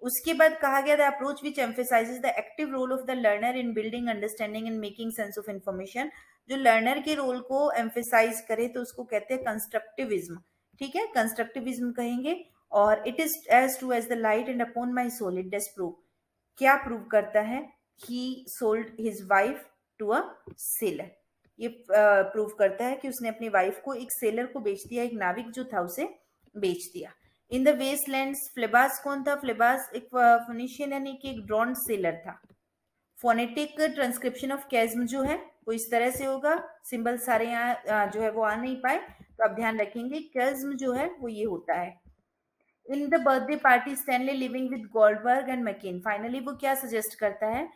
S1: उसके बाद कहा गया the approach which emphasises the active role of the learner in building understanding and making sense of information. जो लर्नर के रोल को एम्फेसाइज करे तो उसको कहते हैं कंस्ट्रक्टिविज्म। ठीक है, कंस्ट्रक्टिविज्म कहेंगे। और it is as true as the light and upon my soul it does prove. क्या प्रूव करता है? He sold his wife to a sailor. ये प्रूव करता है कि उसने अपनी वाइफ को एक सेलर को बेच दिया, एक नाविक जो था उसे बेच दिया। इन द वेस्टलैंड्स, फ्लेबास कौन था? फ्लेबास एक फिनिशियन यानी कि एक ड्रॉन्ड सेलर था। फोनेटिक ट्रांसक्रिप्शन ऑफ कैज्म जो है वो इस तरह से होगा, सिंबल सारे यहाँ जो है वो आ नहीं पाए, तो आप ध्यान रखेंगे कैज्म जो है वो ये होता है। इन the Birthday party Stanley living with Goldberg and मैकेन, finally वो क्या सजेस्ट करता है?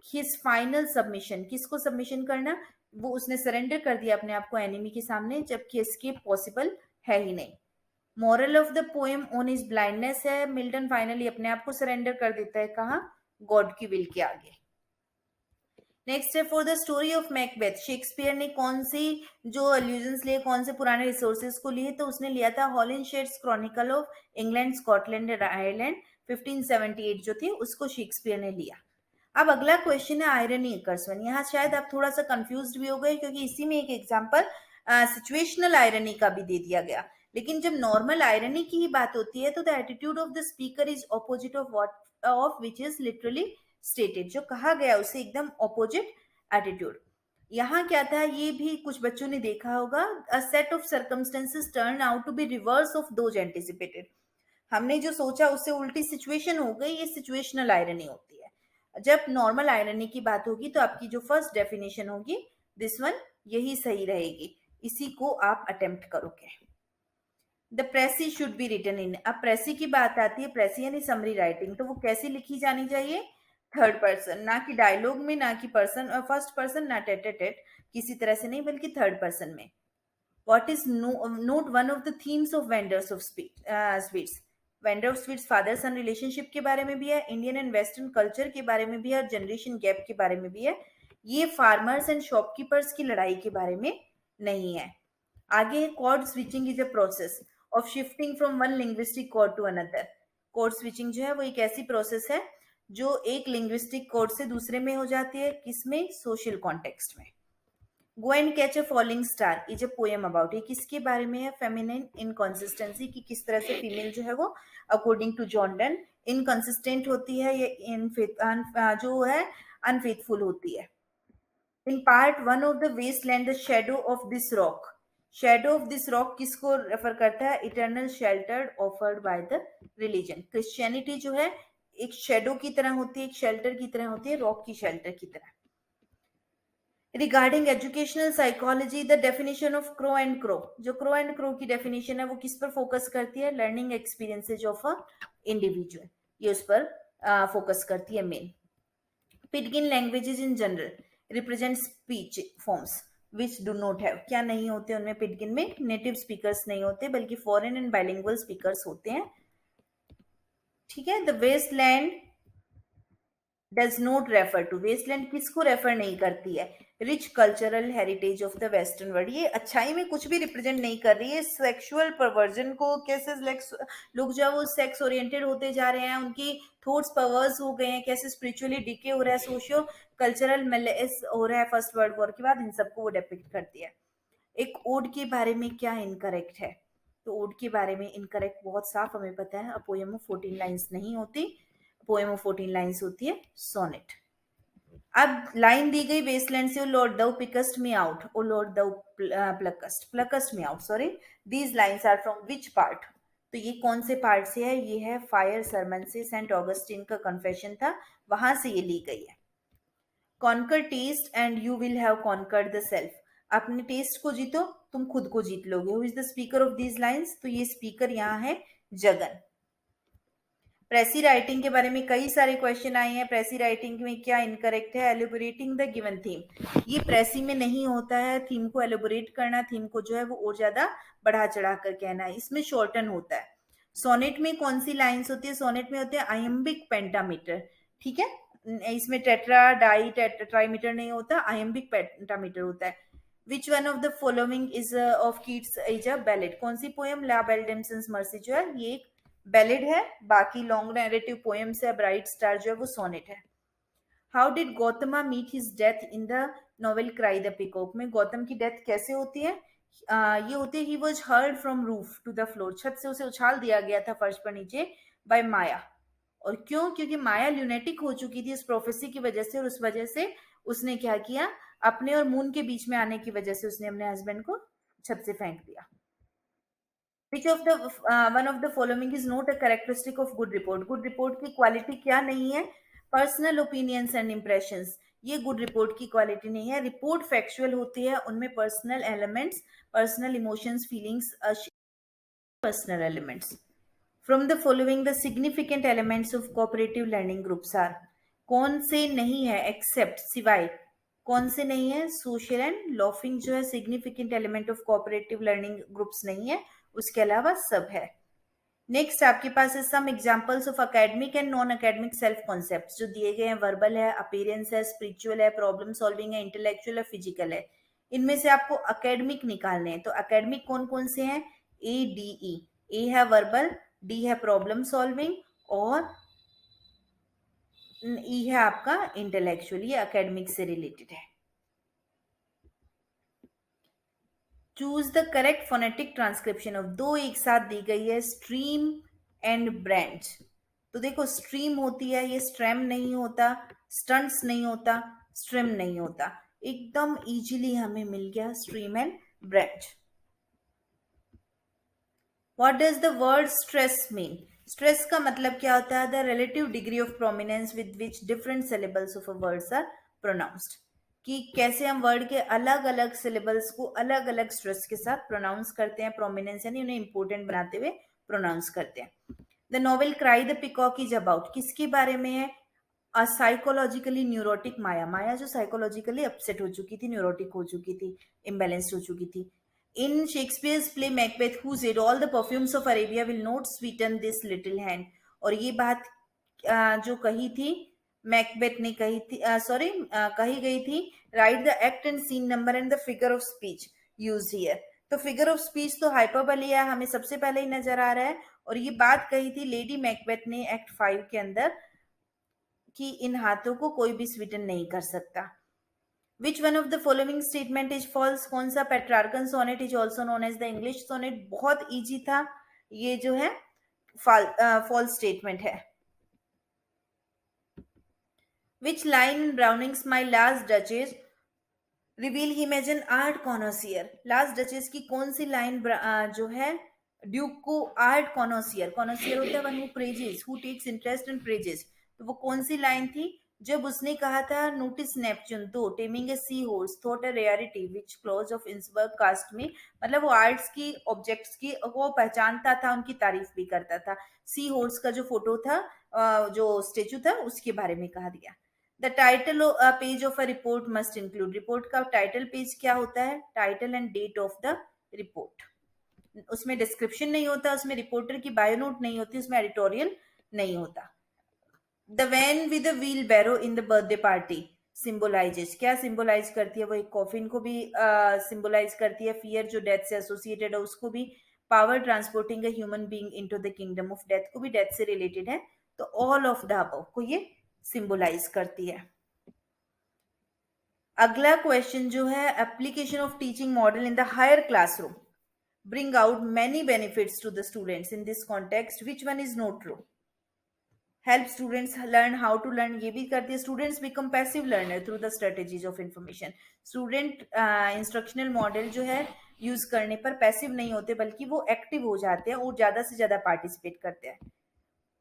S1: His final submission. किसको सबमिशन करना? वो उसने सरेंडर कर दिया अपने आप को एनिमी के सामने, जबकि एस्केप पॉसिबल है ही नहीं। Moral of the poem on his blindness है, मिल्टन फाइनली अपने आप को सरेंडर कर देता है, कहा? गॉड की विल के आगे। नेक्स्ट है for the story of Macbeth, Shakespeare ने कौन सी जो अल्यूजन्स लिए, कौन से पुराने रिसोर्सेज को लिए? तो उसने लिया था Holinshed's Chronicle of England, Scotland and Ireland 1578 जो थी उसको शेक्सपियर ने लिया। अब अगला क्वेश्चन है आयरनी अकर्सवन। यहाँ शायद आप थोड़ा सा कंफ्यूज्ड भी हो गए क्योंकि इसी में एक एग्जांपल सिचुएशनल आयरनी का भी दे दिया गया। लेकिन जब नॉर्मल आयरनी की ही बात होती है तो the attitude of the speaker is opposite of what of which is literally stated. जो कहा गया उसे एकदम ऑपोजिट एटीट्यूड। यहाँ क्या था ये भी कुछ बच्चों ने देखा होगा। A set of circumstances turn out to be reverse of those anticipated. हमने जो सोचा उससे उल्टी सिचुएशन हो गई, ये सिचुएशनल आयरनी होती है। जब नॉर्मल आयरनी की बात होगी तो आपकी जो फर्स्ट डेफिनेशन होगी दिस वन, यही सही रहेगी, इसी को आप अटेम्प्ट करोगे। The precis should be written in. अब प्रेसी की बात आती है, प्रेसी यानी समरी राइटिंग, तो वो कैसी लिखी जानी चाहिए? थर्ड पर्सन, ना कि डायलॉग में, ना कि पर्सन फर्स्ट पर्सन, ना टेट किसी तरह से नहीं, बल्कि थर्ड पर्सन में। What is note one of the themes of vendors of sweets? Vendor of sweets father sun relationship के बारे में भी है, इंडियन एंड वेस्टर्न कल्चर के बारे में भी है, और जनरेशन गैप के बारे में भी है। ये फार्मर्स एंड शॉपकीपर्स की लड़ाई के बारे में नहीं है। आगे है code switching is a process of shifting from one linguistic code to another. Code switching जो है वो एक ऐसी प्रोसेस है जो एक लिंग्विस्टिक कोड से दूसरे में हो जाती है। किसमें? सोशल कॉन्टेक्स्ट में। गो and catch a falling star is a poem about. ये किसके बारे में है? फेमिनिन इनकॉन्सिस्टेंसी की, किस तरह से फीमेल जो है वो according to John Donne inconsistent होती है, ये जो है अनफेथफुल होती है। In part one of the Waste Land the shadow of this rock. Shadow of this rock किसको रेफर करता है? Eternal shelter offered by the religion. Christianity जो है एक शेडो की तरह होती है, एक शेल्टर की तरह होती है, रॉक की शेल्टर की तरह। Regarding educational psychology the definition of Crow and Crow. जो क्रो एंड क्रो की डेफिनेशन है वो किस पर फोकस करती है? Learning experiences of a individual, ये उस पर फोकस करती है main. Pidgin languages in general represent speech forms which do not have. क्या नहीं होते उनमें? पिडगिन में नेटिव स्पीकर्स नहीं होते बल्कि फॉरेन एंड बाइलिंगुअल स्पीकर्स होते हैं। ठीक है। The Waste Land does not refer to. Waste Land किसको रेफर नहीं करती है? Rich cultural heritage of the western world. ये अच्छाई में कुछ भी रिप्रेजेंट नहीं कर रही है। सेक्सुअल परवर्जन को कैसे लोग जो है वो सेक्स ओरिएंटेड होते जा रहे हैं, उनकी थॉट्स परवर्स हो गए हैं, कैसे स्पिरिचुअली डिके हो रहा है, सोशियो कल्चरल मेलेस हो रहा है फर्स्ट वर्ल्ड वॉर के बाद, इन सबको वो डिपिक्ट करती है। एक ओड के बारे में क्या इनकरेक्ट है? तो ओड के बारे में इनकरेक्ट बहुत साफ हमें पता है। अ पोएम ऑफ 14 लाइंस नहीं होती, पोएम ऑफ 14 लाइंस होती है सोनेट। अब लाइन दी गई वेस्टलैंड से, ओ लॉर्ड दौ पिकस्ट me out, O Lord thou pluck'st me out, sorry. These lines are from which part? तो ये कौन से पार्ट से है? ये है फायर सरमन से, सेंट ऑगस्टिन का कन्फेशन था, वहां से ये ली गई है। Conquer taste and you will have conquered the self. अपने टेस्ट को जीतो, तुम खुद को जीत लोगे। Who is the speaker of these lines? तो ये स्पीकर यहाँ है जगन। प्रेसी राइटिंग के बारे में कई सारे क्वेश्चन आए हैं। प्रेसी राइटिंग में क्या इनकरेक्ट है? एलिबोरेटिंग द गिवन थीम। ये प्रेसी में नहीं होता है। थीम को एलिबोरेट करना, थीम को जो है वो और ज्यादा बढ़ा चढ़ा कर कहना है, इसमें शॉर्टन होता है। सोनेट में कौन सी लाइंस होती है? सोनेट में होते हैं आयम्बिक पेंटामीटर। ठीक है, इसमें टेट्रा डाई ट्राईमीटर नहीं होता, आयम्बिक पेंटामीटर होता है। Which one of the following is of Keats is a ballad? कौन सी पोएम ला बेलडेमसन्स मर्सी जो है ये एक बैलेड है, बाकी लॉन्ग नैरेटिव पोएम्स है। ब्राइट स्टार जो है वो सोनेट है। How did Gautama meet his death in the novel Cry the Peacock? में गौतम की डेथ कैसे होती है? ये होती है, he was heard from roof to the floor. छत से उसे उछाल दिया गया था फर्श पर नीचे, बाय माया। और क्यों? क्योंकि माया ल्यूनेटिक हो चुकी थी इस प्रोफेसी की वजह से, और उस वजह से उसने क्या किया? अपने और मून के बीच में आने की वजह से उसने अपने हस्बैंड को छत से फेंक दिया। Which of the one of the following is not a characteristic of good report? Good report की क्वालिटी क्या नहीं है? पर्सनल ओपिनियंस एंड इम्प्रेशंस, ये गुड रिपोर्ट की क्वालिटी नहीं है। रिपोर्ट फैक्चुअल होती है, उनमें personal elements, personal emotions, feelings, personal elements. From the following the significant elements of cooperative learning groups are. कौन से नहीं है? एक्सेप्ट, सिवाय। कौन से नहीं है? सोशल एंड लॉफिंग जो है significant element of cooperative learning groups नहीं है, उसके अलावा सब है। नेक्स्ट आपके पास है some examples of academic and non academic self concepts जो दिए गए हैं। वर्बल है, अपीयरेंस है, स्पिरिचुअल है, प्रॉब्लम सॉल्विंग है, इंटेलेक्चुअल है, फिजिकल है। इनमें से आपको एकेडमिक निकालने हैं, तो एकेडमिक कौन कौन से हैं? A D E. ए है वर्बल, डी है प्रॉब्लम सॉल्विंग, और ई है आपका इंटेलेक्चुअल, ये एकेडमिक से रिलेटेड है। Choose the correct phonetic transcription of, दो एक साथ दी गई है, स्ट्रीम एंड ब्रांच। तो देखो स्ट्रीम होती है, ये स्ट्रेम नहीं होता, स्टंट्स नहीं होता, स्ट्रिम नहीं होता, एकदम इजीली हमें मिल गया stream and branch. What does the word stress mean? Stress का मतलब क्या होता है? The relative degree of prominence with which different syllables of a words are pronounced. कि कैसे हम वर्ड के अलग अलग सिलेबल्स को अलग अलग स्ट्रेस के साथ प्रोनाउंस करते हैं, प्रोमिनेंस यानी उन्हें इंपॉर्टेंट बनाते हुए प्रोनाउंस करते हैं। The novel Cry the peacock is about, किसके बारे में है? अ साइकोलॉजिकली न्यूरोटिक माया, माया जो साइकोलॉजिकली अपसेट हो चुकी थी, न्यूरोटिक हो चुकी थी, इम्बेलेंस्ड हो चुकी थी। In Shakespeare's play Macbeth, who said all the perfumes of Arabia will not sweeten this little hand, और ये बात जो कही थी मैकबेथ ने कही थी, सॉरी कही गई थी, write the act and scene number and the figure of speech use here. तो फिगर ऑफ स्पीच तो हाइपरबली है, हमें सबसे पहले ही नजर आ रहा है, और ये बात कही थी लेडी मैकबेथ ने एक्ट 5 के अंदर कि इन हाथों को कोई भी स्वीटन नहीं कर सकता। Which one of the following statement is false? कौन सा Petrarchan sonnet is also known as the English sonnet? बहुत इजी था, ये जो है फॉल्स स्टेटमेंट है। Which line in Browning's My Last Duchess reveal him as an art connoisseur? Last Duchess की कौन सी लाइन जो है ड्यूक को आर्ट कॉनोसियर, कॉनोसियर होता है one who praises, who takes interest in praises, तो वो कौन सी लाइन थी जब उसने कहा था notice Neptune though taming a sea horse thought a rarity which Claus of Innsbruck cast में, मतलब वो आर्ट्स की ऑब्जेक्ट्स की वो पहचानता था, उनकी तारीफ भी करता था। सी हॉर्स का जो फोटो था, जो स्टेचू था, उसके बारे में कहा दिया। The title page of a report must include, report का टाइटल पेज क्या होता है? Title and date of the report. उसमें डिस्क्रिप्शन नहीं होता, उसमें रिपोर्टर की बायो नोट नहीं होती, उसमें एडिटोरियल नहीं होता। The van with the wheelbarrow in the Birthday Party symbolises, क्या सिंबलाइज करती है? वो एक कॉफिन को भी सिंबलाइज करती है, फियर जो डेथ से एसोसिएटेड है उसको भी, power transporting a human being into the kingdom of death को भी डेथ से रिलेटेड है, तो ऑल ऑफ द अबव को ये सिंबलाइज करती है। अगला क्वेश्चन जो है, application of teaching model in the higher classroom bring out many benefits to the students in this context, which one is not true? Help students learn how to learn, ये भी करती है। Students become passive learner through the strategies of information, student instructional model जो है use करने पर passive नहीं होते, बल्कि वो एक्टिव हो जाते हैं और ज्यादा से ज्यादा पार्टिसिपेट करते हैं।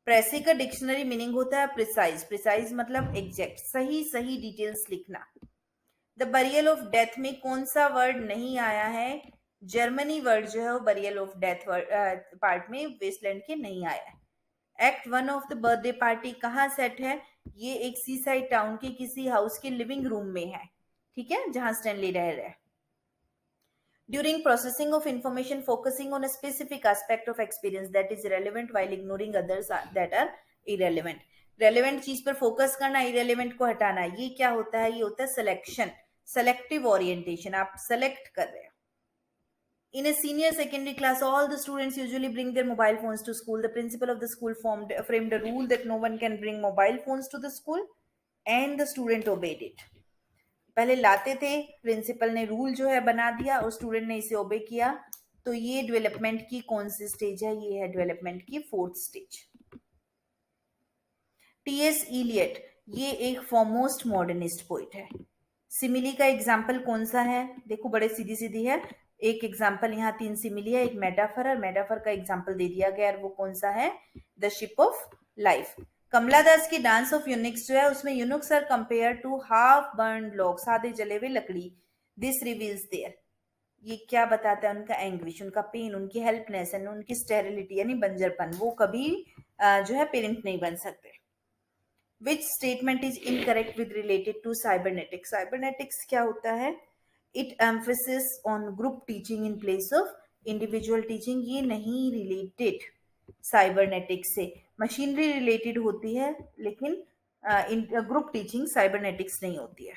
S1: प्रेसी का डिक्शनरी मीनिंग होता है प्रिसाइज, प्रिसाइज मतलब एग्जैक्ट, सही सही डिटेल्स लिखना। द बरियल ऑफ डेथ में कौन सा वर्ड नहीं आया है? जर्मनी वर्ड जो है वो बरियल ऑफ डेथ पार्ट में वेस्टलैंड के नहीं आया है। Act 1 of the Birthday party कहाँ सेट है? ये एक सी साइड टाउन के किसी हाउस के लिविंग रूम में है, ठीक है, जहां स्टैनली रह रहे हैं। During processing of information, focusing on a specific aspect of experience that is relevant while ignoring others that are irrelevant. Relevant चीज पर फोकस करना, irrelevant को हटाना, ये क्या होता है? ये होता है सिलेक्शन, selective orientation, आप select कर रहे हैं। In a senior secondary class, all the students usually bring their mobile phones to school. The principal of the school framed a rule that no one can bring mobile phones to the school, and the student obeyed it. पहले लाते थे, principal ने rule जो है बना दिया और student ने इसे ओबे किया, तो ये डेवलपमेंट की कौन सी स्टेज है? ये है डेवलपमेंट की 4th स्टेज। टीएस इलियट, ये एक फॉरमोस्ट मॉडर्निस्ट पोइट है। सिमिली का एग्जाम्पल कौन सा है? देखो बड़े सीधी सीधी है, एक एग्जाम्पल यहाँ 3 सिमिली है, एक मेटाफर और मेटाफर का एग्जाम्पल दे दिया गया, वो कौन सा है? The ship of life. Kamala Das की डांस ऑफ यूनिक्स जो है उसमें eunuchs are compare to half burn logs, आधे जले हुए लकड़ी। दिस रिवील्स देयर, ये क्या बताता है? उनका एंग्विश, उनका पेन, उनकी हेल्पनेस एंड उनकी स्टेरिलिटी यानी बंजरपन, वो कभी जो है पेरेंट नहीं बन सकते। Which statement is incorrect with related to cybernetics? Cybernetics क्या होता है? It emphasis on group teaching in place of individual teaching, ये नहीं related cybernetics से, मशीनरी रिलेटेड होती है, लेकिन ग्रुप टीचिंग साइबरनेटिक्स नहीं होती है।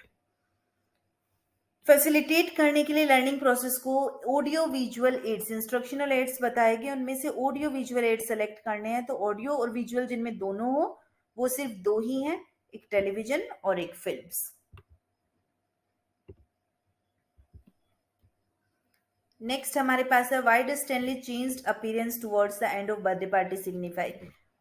S1: फैसिलिटेट करने के लिए लर्निंग प्रोसेस को audio visual aids, instructional aids बताए गए, उनमें से ऑडियो विजुअल एड्स सेलेक्ट करने हैं। तो ऑडियो और विजुअल जिनमें दोनों हो वो सिर्फ दो ही हैं, एक टेलीविजन और एक फिल्म्स। नेक्स्ट हमारे पास है why does Stanley changed appearance towards the end of birthday party signify.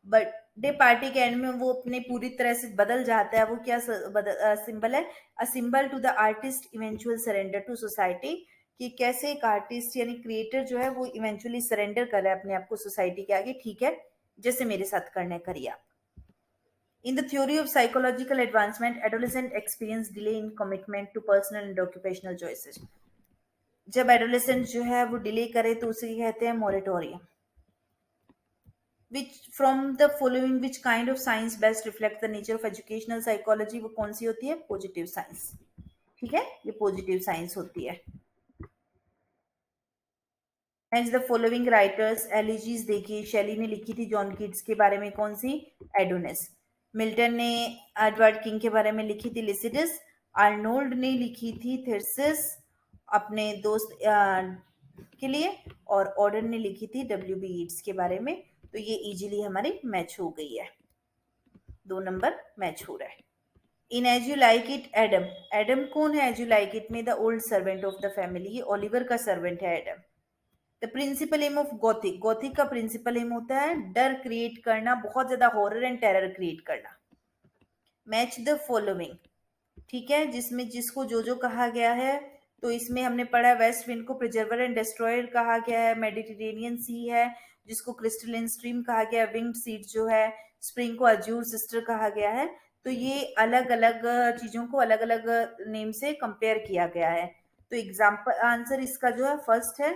S1: Birthday party के एंड में वो अपने पूरी तरह से बदल जाता है। वो क्या सिंबल है? A symbol to the artist eventual surrender to society, कि कैसे एक आर्टिस्ट यानी क्रिएटर जो है वो इवेंचुअली सरेंडर कर रहा है अपने आप को सोसाइटी के आगे। ठीक है, जैसे मेरे साथ करने करिए आप। In the theory of psychological advancement, adolescent experience delay in commitment to personal and occupational choices. जब एडोलेसेंट जो है वो डिले करे तो उसे कहते हैं moratorium. Which from the following which kind of science best reflect the nature of educational psychology, वो कौन सी होती है? Positive science. ठीक है, ये पॉजिटिव साइंस होती है। Next the following writers elegies देखिए, शैली ने लिखी थी जॉन कीट्स के बारे में, कौन सी? एडोनिस। मिल्टन ने एडवर्ड किंग के बारे में लिखी थी लिसिडस। आर्नोल्ड ने लिखी थी थेरसिस अपने दोस्त के लिए, और ऑर्डर ने लिखी थी डब्ल्यू बी ईट्स के बारे में। तो ये इजीली हमारी मैच हो गई है, 2 नंबर मैच हो रहा है। In as you like it Adam, Adam कौन है एज यू लाइक इट में? The old servant of the family, ये ओलिवर का सर्वेंट है Adam. The principal aim of Gothic, Gothic का प्रिंसिपल एम होता है डर क्रिएट करना, बहुत ज्यादा हॉरर एंड टेरर क्रिएट करना। मैच द फॉलोइंग, ठीक है, जिसमें जिसको जो जो कहा गया है। तो इसमें हमने पढ़ा वेस्ट विंड को प्रिजर्वर एंड डिस्ट्रॉयर कहा गया है, मेडिटेरेनियन सी है जिसको क्रिस्टलिन स्ट्रीम कहा गया है, विंग्ड सीड जो है स्प्रिंग को अज्यूर सिस्टर कहा गया है। तो ये अलग अलग चीजों को अलग अलग नेम से कंपेयर किया गया है। तो एग्जाम्पल आंसर इसका जो है फर्स्ट है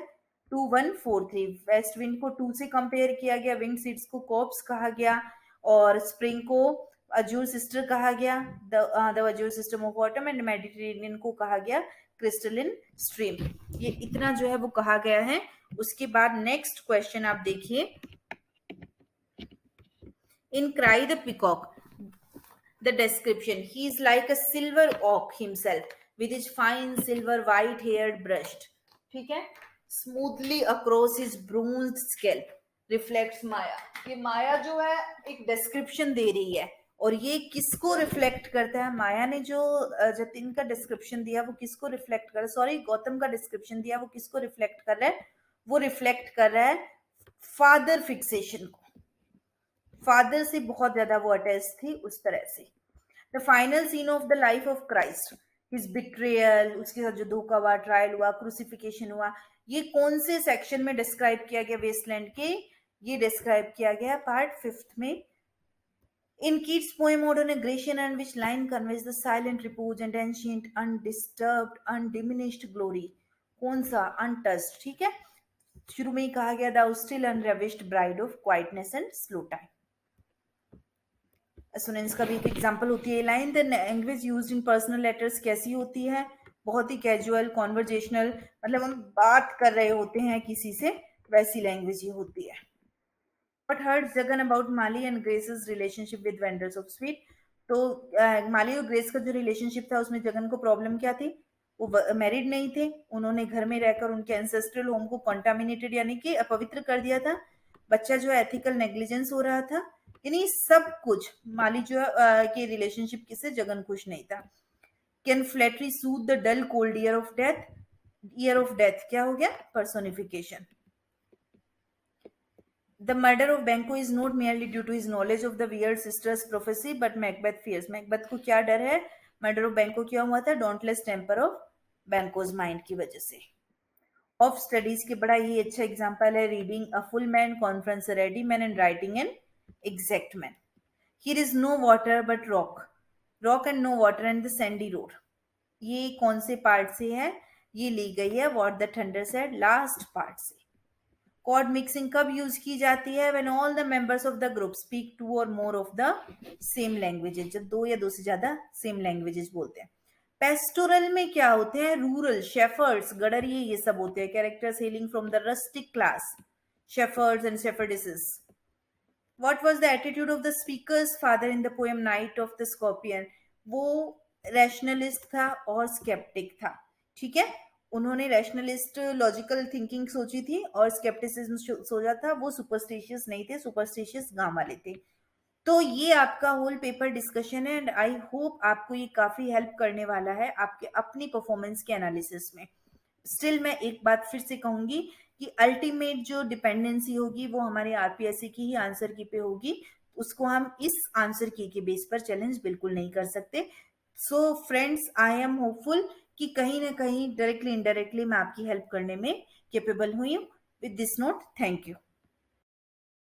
S1: 2143। वेस्ट विंड को 2 से कंपेयर किया गया, विंग सीड्स को कॉप्स कहा गया, और स्प्रिंग को अजूर सिस्टर कहा गया, the Azzur system of autumn, and Mediterranean को कहा गया क्रिस्टलिन स्ट्रीम। ये इतना जो है वो कहा गया है। उसके बाद नेक्स्ट क्वेश्चन आप देखिए, in cry the peacock the description, he is like a silver oak himself with his fine silver white haired brushed, ठीक है, smoothly across his bronzed scalp reflects माया। ये माया जो है एक डिस्क्रिप्शन दे रही है, और ये किसको रिफ्लेक्ट करता है? माया ने जो जतिन का डिस्क्रिप्शन दिया वो किसको रिफ्लेक्ट कर रहा है? सॉरी, गौतम का डिस्क्रिप्शन दिया वो किसको रिफ्लेक्ट कर रहा है? वो रिफ्लेक्ट कर रहा है फादर फिक्सेशन को। फादर से बहुत ज्यादा वो अटैच थी उस तरह से। The final scene of the life of Christ, his betrayal, उसके साथ जो धोखा हुआ, ट्रायल हुआ, क्रूसिफिकेशन हुआ, ये कौन से सेक्शन में डिस्क्राइब किया गया वेस्टलैंड के? ये डिस्क्राइब किया गया पार्ट 5 में। In Keats' poem Ode on a Grecian Urn, which line conveys the silent repose and ancient, undisturbed, undiminished glory? कौन सा? Untouched, ठीक है। शुरू में ही कहा गया thou still unravished bride of quietness and slow time। Assonance का भी एक एग्जांपल होती है line. The language used in personal letters कैसी होती है? बहुत ही कैजुअल, कॉन्वर्जेशनल, मतलब हम बात कर रहे होते हैं किसी से, वैसी लैंग्वेज ये होती है। What hurts Jagan about Mali and Grace's relationship with vendors of sweet? तो माली और ग्रेस का जो रिलेशनशिप था उसमें जगन को प्रॉब्लम क्या थी? वो मैरिड नहीं थे, उन्होंने घर में रहकर उनके एंसेस्ट्रल होम को कंटामिनेटेड यानी कि अपवित्र कर दिया था। बच्चा जो एथिकल नेग्लिजेंस हो रहा था, यानी सब कुछ माली जो के रिलेशनशिप से जगन खुश नहीं था। Can flattery soothe the dull cold ear of death? Ear of death क्या हो गया? Personification. The murder of Banquo is not merely due to his knowledge of the weird sister's prophecy, but Macbeth fears. Macbeth को क्या डर है? Murder of बैंको क्यों हुआ था? डोंटलेस टेम्पर ऑफ बैंकोज माइंड की वजह से। ऑफ स्टडीज के बड़ा ही अच्छा एग्जांपल है reading a full man, conference a ready man, and writing an exact man. Here is no water but rock, rock and no water and the sandy road. ये कौन से पार्ट से है? ये ली गई है what the thunder said last part से। कॉर्ड मिक्सिंग कब यूज की जाती है? When all the members of the group speak two or more of the same languages, जब दो या दो से ज्यादा सेम लैंग्वेजेस बोलते हैं। पेस्टोरल में क्या होते हैं? रूरल, शेफर्ड्स, गडरिये, ये सब होते हैं। Characters hailing from the rustic class, shepherds and shepherdesses. What was the attitude of the speaker's father in the poem Night of the Scorpion? वो रैशनलिस्ट था और स्केप्टिक था। ठीक है? उन्होंने रैशनलिस्ट लॉजिकल थिंकिंग सोची थी और स्केप्टिसिज्म सोचा था, वो सुपरस्टिशियस नहीं थे, सुपरस्टिशियस गाँव वाले थे। तो ये आपका होल पेपर डिस्कशन है एंड आई होप आपको ये काफ़ी हेल्प करने वाला है आपके अपनी परफॉर्मेंस के एनालिसिस में। स्टिल मैं एक बात फिर से कहूंगी कि अल्टीमेट जो डिपेंडेंसी होगी वो हमारे आरपीएससी की ही आंसर की पे होगी। उसको हम इस आंसर की के बेस पर चैलेंज बिल्कुल नहीं कर सकते। So friends, I am hopeful कि कहीं ना कहीं डायरेक्टली इनडायरेक्टली मैं आपकी हेल्प करने में कैपेबल हुई हूँ। With this note, thank you.